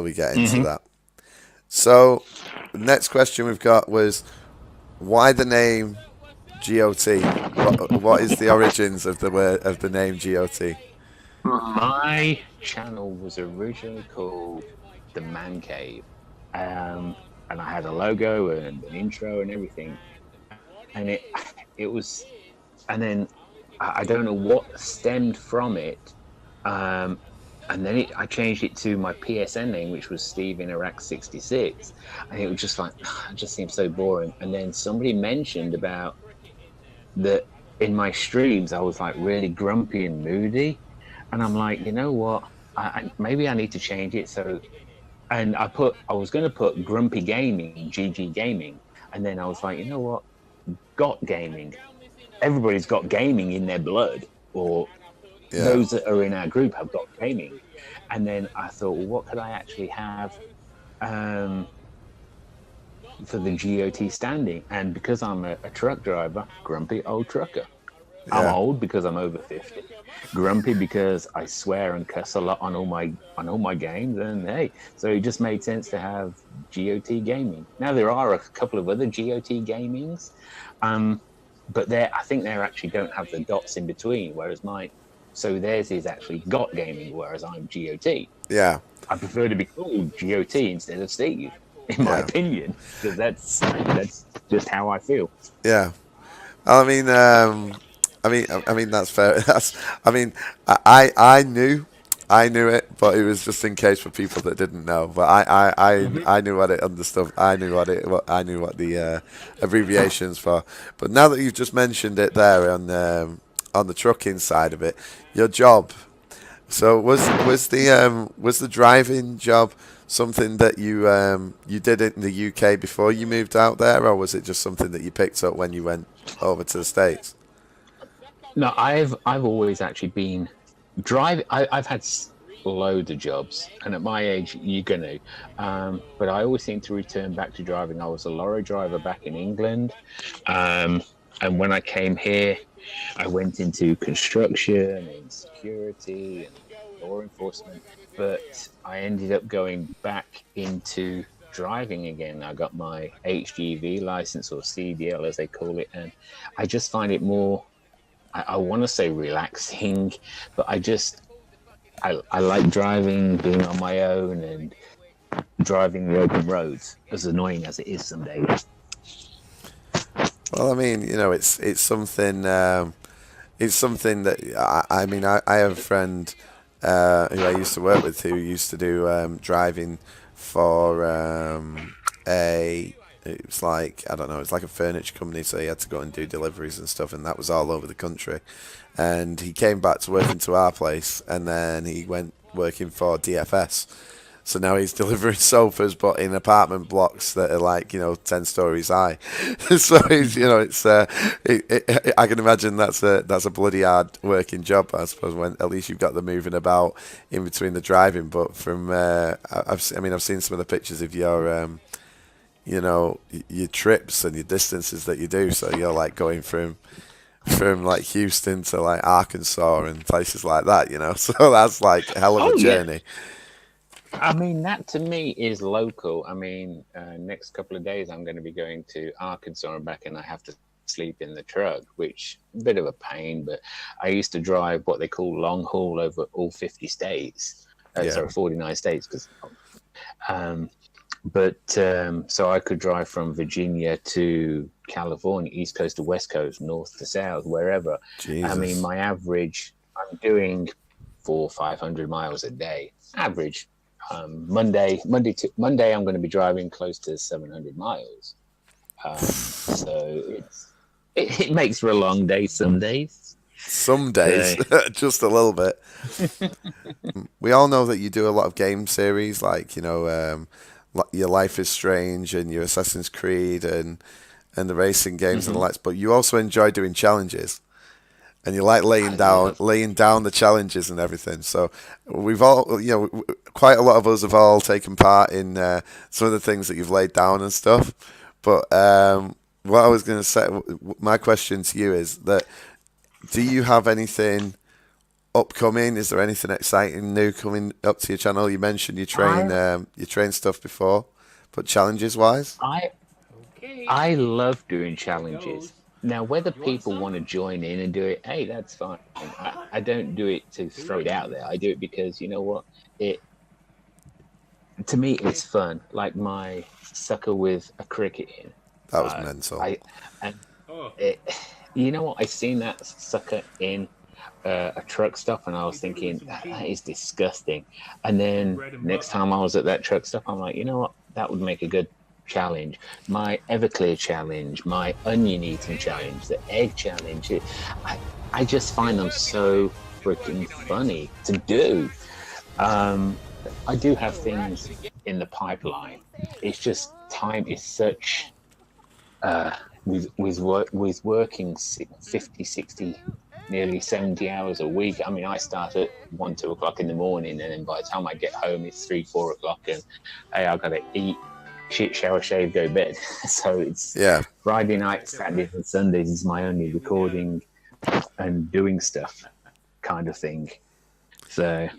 we get into that. So, the next question we've got was, why the name G.O.T. What is the origins of the word of the name G.O.T.? My channel was originally called The Man Cave, and I had a logo and an intro and everything, and it was, and then I don't know what stemmed from it, and then I changed it to my PSN name, which was Steve in Iraq 66, and it was just like it just seemed so boring. And then somebody mentioned about that in my streams I was like really grumpy and moody, and I'm like, you know what, maybe I need to change it. So, and I was going to put Grumpy Gaming, GG Gaming, and then I was like, you know what, Got Gaming. Everybody's got gaming in their blood, or those that are in our group have got gaming. And then I thought, well, what could I actually have for the GOT standing? And because I'm a truck driver, grumpy old trucker. Yeah. I'm old because I'm over 50. Grumpy because I swear and cuss a lot on all my games, and hey, so it just made sense to have GOT Gaming. Now there are a couple of other GOT Gamings, but I think they actually don't have the dots in between, whereas so theirs is actually Got Gaming, whereas I'm GOT. Yeah. I prefer to be called GOT instead of Steve, in my opinion, because that's just how I feel. Yeah. I mean that's fair. I knew it, but it was just in case for people that didn't know. But I knew what it understood. I knew what the abbreviations for. But now that you've just mentioned it there on the trucking side of it, your job. So was the driving job something that you did in the UK before you moved out there, or was it just something that you picked up when you went over to the States? No, I've always actually been driving. I've had loads of jobs, and at my age, you're gonna. But I always seem to return back to driving. I was a lorry driver back in England, and when I came here, I went into construction and security and law enforcement. But I ended up going back into driving again. I got my HGV license, or CDL as they call it, and I just find it more. I want to say relaxing, but I like driving, being on my own, and driving the open roads, as annoying as it is some days. Well, I mean, it's something. It's something that I have a friend who I used to work with who used to do driving for it was like, I don't know, it's like a furniture company, so he had to go and do deliveries and stuff, and that was all over the country. And he came back to working to our place, and then he went working for DFS. So now he's delivering sofas, but in apartment blocks that are like 10 stories high. So he's, I can imagine that's a bloody hard working job, I suppose. When at least you've got the moving about in between the driving. But from I've seen some of the pictures of your your trips and your distances that you do. So you're like going from like Houston to like Arkansas and places like that, So that's like a hell of a journey. Yeah. I mean, that to me is local. I mean, next couple of days I'm going to be going to Arkansas and back, and I have to sleep in the truck, which is a bit of a pain. But I used to drive what they call long haul over all 50 states. Sorry, 49 states, because. So I could drive from Virginia to California, East Coast to West Coast, North to South, wherever. Jesus. I mean, my average, I'm doing 400 or 500 miles a day. Average. Monday, I'm going to be driving close to 700 miles. So it makes for a long day some days. Some days, just a little bit. We all know that you do a lot of game series, like your Life is Strange and your Assassin's Creed and the racing games and the likes, but you also enjoy doing challenges, and you like laying down the challenges and everything. So we've all, quite a lot of us have all taken part in some of the things that you've laid down and stuff. But what I was going to say, my question to you is that, do you have anything upcoming? Is there anything exciting new coming up to your channel? You mentioned you train stuff before, but challenges wise, I love doing challenges. Now, whether people want to join in and do it, hey, that's fine. I don't do it to throw it out there. I do it because you know what? To me, it's fun. Like my sucker with a cricket in. That was mental. You know what? I seen that sucker in a truck stop, and I was thinking that is disgusting. And then next time I was at that truck stop, I'm like, you know what? That would make a good challenge. My Everclear challenge, my onion eating challenge, the egg challenge. I just find them so freaking funny to do. I do have things in the pipeline. It's just time is such with working 50, 60, nearly 70 hours a week. I mean, I start at 1, 2 o'clock in the morning, and then by the time I get home, it's 3, 4 o'clock, and hey, I've got to eat, shit, shower, shave, go bed. So it's Friday night, Saturdays, and Sundays is my only recording and doing stuff kind of thing. So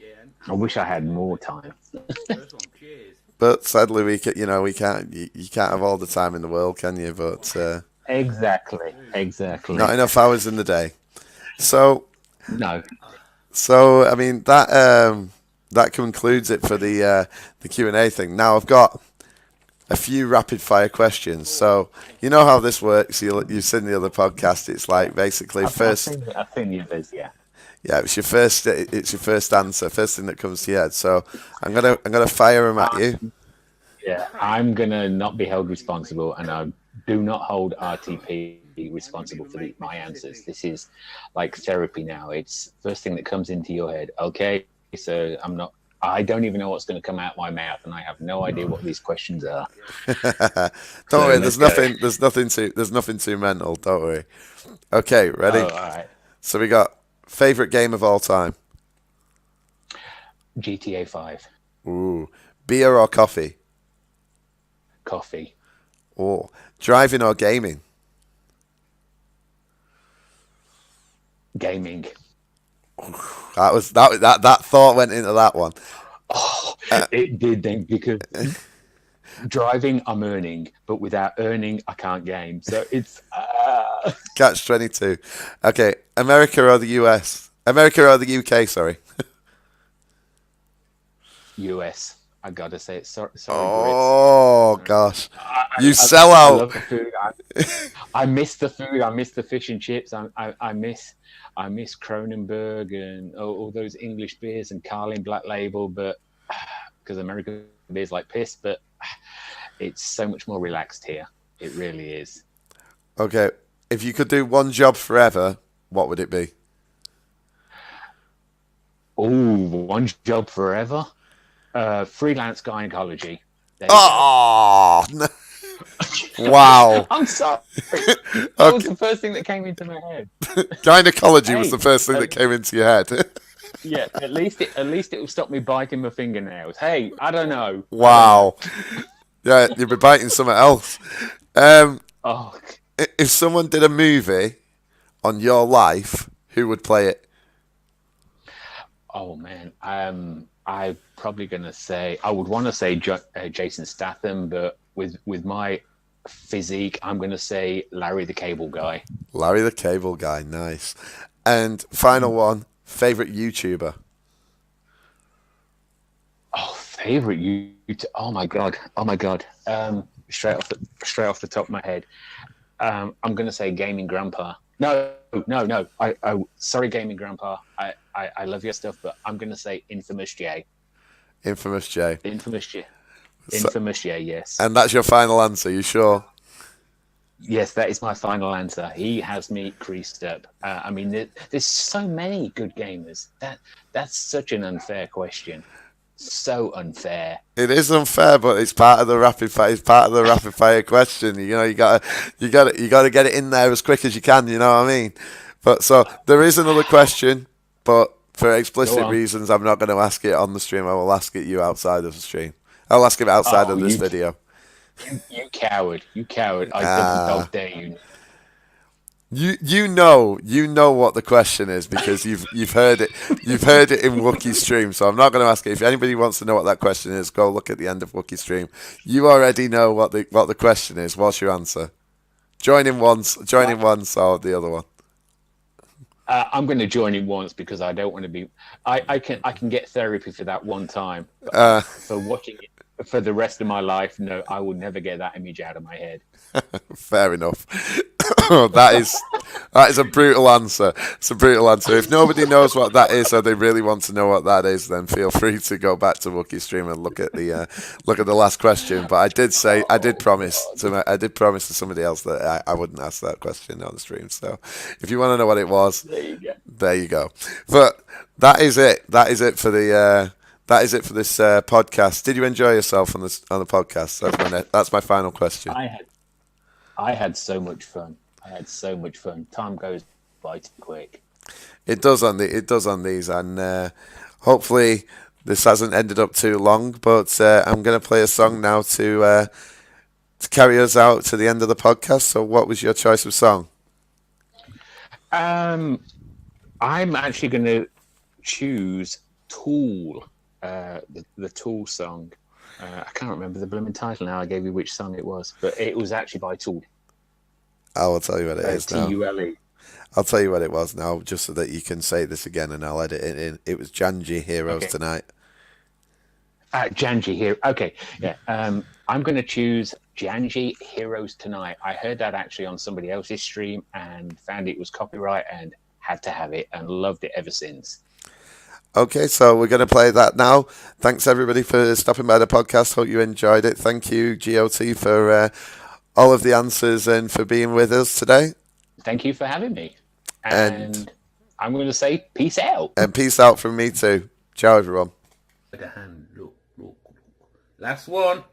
I wish I had more time. But sadly, we can't. You can't have all the time in the world, can you? But exactly. Not enough hours in the day. So no. So I mean that concludes it for the Q&A thing. Now I've got a few rapid fire questions. So you know how this works. You've seen the other podcast. It's like basically I've seen the others, yeah. Yeah, it's your first answer, first thing that comes to your head. So I'm gonna fire them at you. Yeah, I'm gonna not be held responsible, and I do not hold RTP responsible for my answers. This is like therapy now. It's first thing that comes into your head. Okay, so I don't even know what's going to come out my mouth, and I have no idea what these questions are. Don't worry, there's nothing too mental. Don't worry. Okay, ready? Oh, all right. So we got favorite game of all time. GTA 5. Ooh, beer or coffee? Coffee. Oh, driving or gaming? Gaming. That thought went into that one. Oh, it did then, because driving I'm earning, but without earning I can't game. So it's Catch 22. Okay, America or the US? America or the UK? Sorry. US. I gotta say it. Sorry. Oh gosh, you sell out. I love the food. I miss the food. I miss the fish and chips. I miss Kronenberg and all those English beers and Carlin Black Label, but because American beer's like piss, but it's so much more relaxed here. It really is. Okay, if you could do one job forever, what would it be? Oh, one job forever. Freelance gynecology. Oh, no. Wow. I'm sorry. That was the first thing that came into my head. Gynecology was the first thing that came into your head. Yeah, at least it will stop me biting my fingernails. Hey, I don't know. Wow. Yeah, you'll be biting something else. If someone did a movie on your life, who would play it? Oh man, I'm probably gonna say I would want to say Jason Statham, but with my physique, I'm gonna say Larry the Cable Guy. Larry the Cable Guy, nice. And final one, favorite YouTuber. Oh, favorite YouTuber. Oh my god. Straight off the top of my head, I'm gonna say Gaming Grandpa. No. Sorry, Gaming Grandpa. I love your stuff, but I'm gonna say Infamous J. Infamous J. Infamous J. Yes. And that's your final answer. You sure? Yes, that is my final answer. He has me creased up. I mean, there's so many good gamers. That's such an unfair question. So unfair. It is unfair, but it's part of the rapid fire. It's part of the rapid fire question. You know, you gotta get it in there as quick as you can. You know what I mean? But so there is another question, but for explicit reasons, I'm not going to ask it on the stream. I will ask it you outside of the stream. I'll ask it outside of this video. You coward! I dare you. You know what the question is because you've heard it in Wookie's stream. So I'm not going to ask it. If anybody wants to know what that question is, go look at the end of Wookie's stream. You already know what the question is. What's your answer? Join in once, or the other one. I'm going to join in once because I don't want to be. I can get therapy for that one time. But for watching it for the rest of my life, no, I will never get that image out of my head. Fair enough. that is a brutal answer. It's a brutal answer. If nobody knows what that is, or they really want to know what that is, then feel free to go back to Wookie's stream and look at the last question. But I did promise to somebody else that I wouldn't ask that question on the stream. So if you want to know what it was, there you go. But that is it. That is it for the. That is it for this podcast. Did you enjoy yourself on the podcast? That's my final question. I had so much fun. Time goes by too quick. It does on these, and hopefully this hasn't ended up too long. But I'm going to play a song now to carry us out to the end of the podcast. So, what was your choice of song? I'm actually going to choose Tool. The Tool song. I can't remember the blooming title now. I gave you which song it was, but it was actually by Tool. I will tell you what it is now. Tule. I'll tell you what it was now, just so that you can say this again, and I'll edit it in. It was Janji Heroes Tonight. Janji Hero. Okay, yeah. I'm going to choose Janji Heroes Tonight. I heard that actually on somebody else's stream and found it was copyright and had to have it and loved it ever since. Okay, so we're going to play that now. Thanks, everybody, for stopping by the podcast. Hope you enjoyed it. Thank you, G.O.T, for all of the answers and for being with us today. Thank you for having me. And I'm going to say peace out. And peace out from me too. Ciao, everyone. Look. Last one.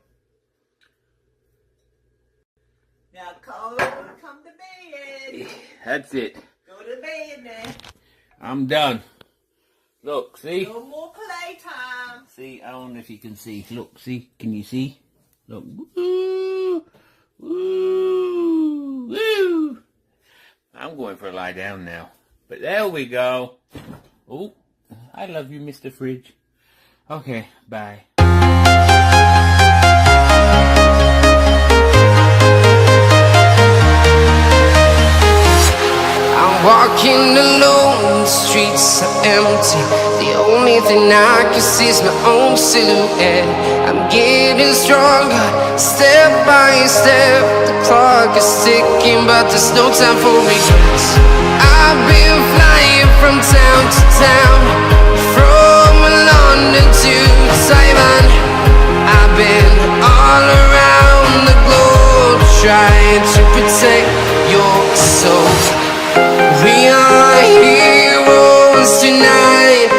Now come to bed. That's it. Go to bed now. I'm done. Look, see? No more playtime. See, I don't know if you can see. Look, see? Can you see? Look. Woo! Woo! Woo! I'm going for a lie down now. But there we go. Oh, I love you, Mr. Fridge. Okay, bye. Walking alone, the streets are empty. The only thing I can see is my own silhouette. I'm getting stronger, step by step. The clock is ticking, but there's no time for regrets. I've been flying from town to town, from London to Taiwan. I've been all around the globe, trying to protect your soul. We are heroes tonight.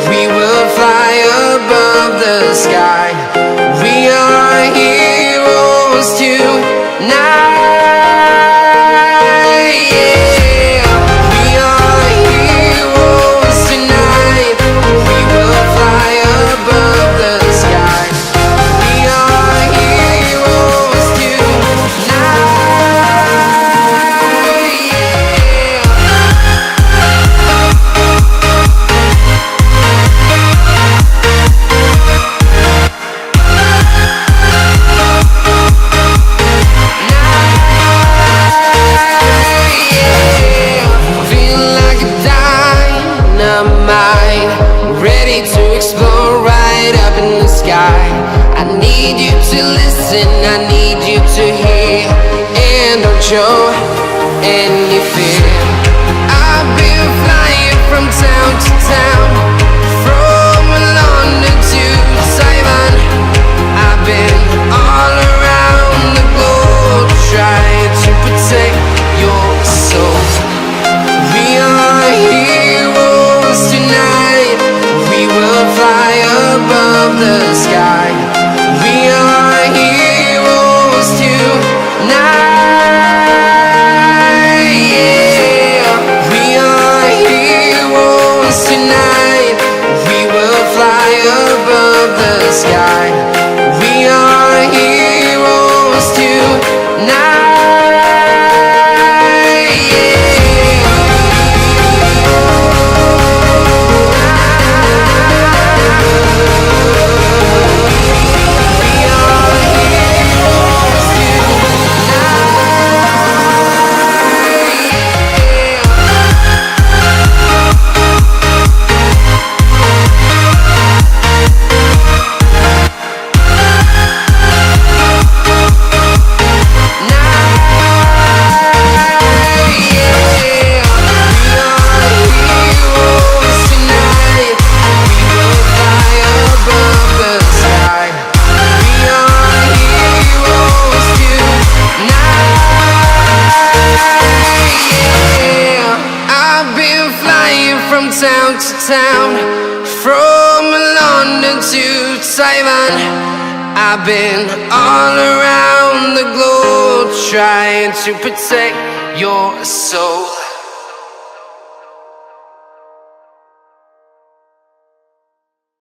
We will fly above the sky. We are heroes tonight. Yeah. We are heroes tonight. We will fly above the sky. We are heroes tonight. Ready to explore right up in the sky. I need you to listen, I need you to hear, and don't show any fear. I've been flying from town to town, from London to Taiwan. I've been all around the globe, trying to protect your soul. We are heroes tonight. We will fly above the sky. We are heroes tonight. Yeah. We are heroes tonight. from town to town, from London to Taiwan. I've been all around the globe trying to protect your soul.